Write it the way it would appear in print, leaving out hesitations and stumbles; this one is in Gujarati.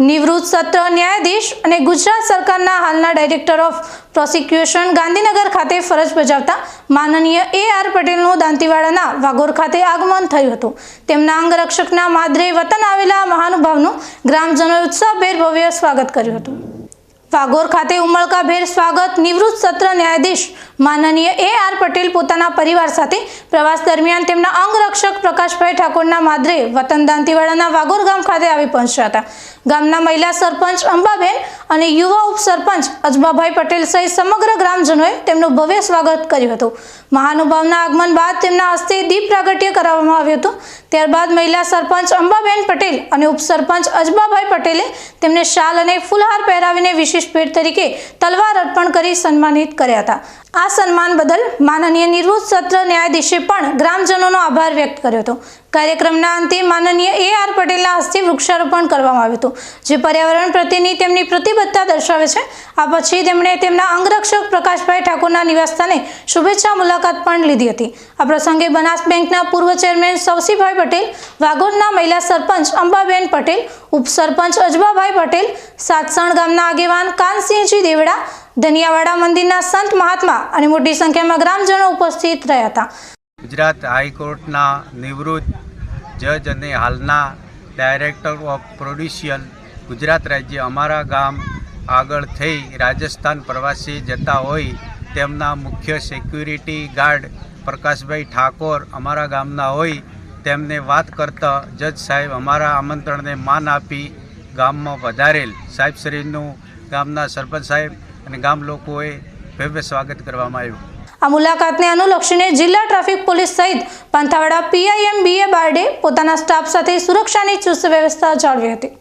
નિવૃત્ત સત્ર ન્યાયાધીશ અને ગુજરાત સરકારના હાલના ડાયરેક્ટર ઓફ પ્રોસિક્યુશન ગાંધીનગર ખાતે ફરજ બજાવતા માનનીય AR પટેલનું દાંતીવાડાના વાગોર ખાતે આગમન થયું હતું। તેમના અંગરક્ષકના માદરે વતન આવેલા મહાનુભાવનું ગ્રામજનોએ ઉત્સાહભેર ભવ્ય સ્વાગત કર્યું હતું। વાગોર ખાતે ઉમળકાભેર સ્વાગત નિવૃત્ત સત્ર ન્યાયાધીશ માનનીય AR પટેલ પોતાના પરિવાર સાથે પ્રવાસ દરમિયાન તેમના અંગરક્ષક પ્રકાશભાઈ ઠાકોરના માદરે વતન દાંતીવાડાના વાગોર ગામ ખાતે આવી પહોંચ્યા હતા। ગામના મહિલા સરપંચ અંબાબેન અને યુવા ઉપસરપંચ અજબાભાઈ પટેલ સહિત સમગ્ર ગ્રામજનોએ તેમનું ભવ્ય સ્વાગત કર્યું હતું। મહાનુભાવના આગમન બાદ તેમના હસ્તે દીપ પ્રાગટ્ય કરાવવામાં આવ્યું હતું। ત્યારબાદ મહિલા સરપંચ અંબાબેન પટેલ અને ઉપસરપંચ અજબાભાઈ પટેલે તેમને શાલ અને ફૂલહાર પહેરાવીને વિશેષ ભેટ તરીકે તલવાર અર્પણ કરી સન્માનિત કર્યા હતા। આ સન્માન બદલ માનનીય નિવૃત્ત સત્ર ન્યાયાધીશે પણ ગ્રામજનોનો આભાર વ્યક્ત કર્યો હતો। કાર્યક્રમના અંતે માનનીય AR પટેલના હસ્તે વૃક્ષારોપણ કરવામાં આવ્યું હતું, જે પર્યાવરણ પ્રત્યેની તેમની પ્રતિબદ્ધતા દર્શાવે છે। આ પછી તેમણે તેમના અંગરક્ષક પ્રકાશભાઈ ઠાકોરના નિવાસસ્થાને શુભેચ્છા મુલાકાત પણ લીધી હતી। આ પ્રસંગે બનાસ બેંકના પૂર્વ ચેરમેન સવસીભાઈ પટેલ, વાગોરના મહિલા સરપંચ અંબાબેન પટેલ, ઉપસરપંચ અજબાભાઈ પટેલ, સાતસણ ગામના આગેવાન કાનસિંહજી દેવડા, ધનિયાવાડા મંદિરના સંત મહાત્મા અને મોટી સંખ્યામાં ગ્રામજનો ઉપસ્થિત રહ્યા હતા। ગુજરાત હાઈકોર્ટના નિવૃત્ત જજ અને હાલના ડાયરેક્ટર ઓફ પ્રોડિશિયલ ગુજરાત રાજ્ય અમારા ગામ આગળ થઈ રાજસ્થાન પ્રવાસી જતા હોય તેમના મુખ્ય સિક્યુરિટી ગાર્ડ પ્રકાશભાઈ ઠાકોર અમારા ગામના હોય તેમને વાત કરતા જજ સાહેબ અમારા આમંત્રણને માન આપી ગામમાં વધારેલ સાહેબશ્રીનું ગામના સરપંચ સાહેબ અને ગામ લોકોએ ભવ્ય સ્વાગત કરવામાં આવ્યું। આ મુલાકાતને અનુલક્ષીને જિલ્લા ટ્રાફિક પોલીસ સહિત પાંથાવાડા PIM BA બારડે પોતાના સ્ટાફ સાથે સુરક્ષાની ચુસ્ત વ્યવસ્થા જાળવી હતી।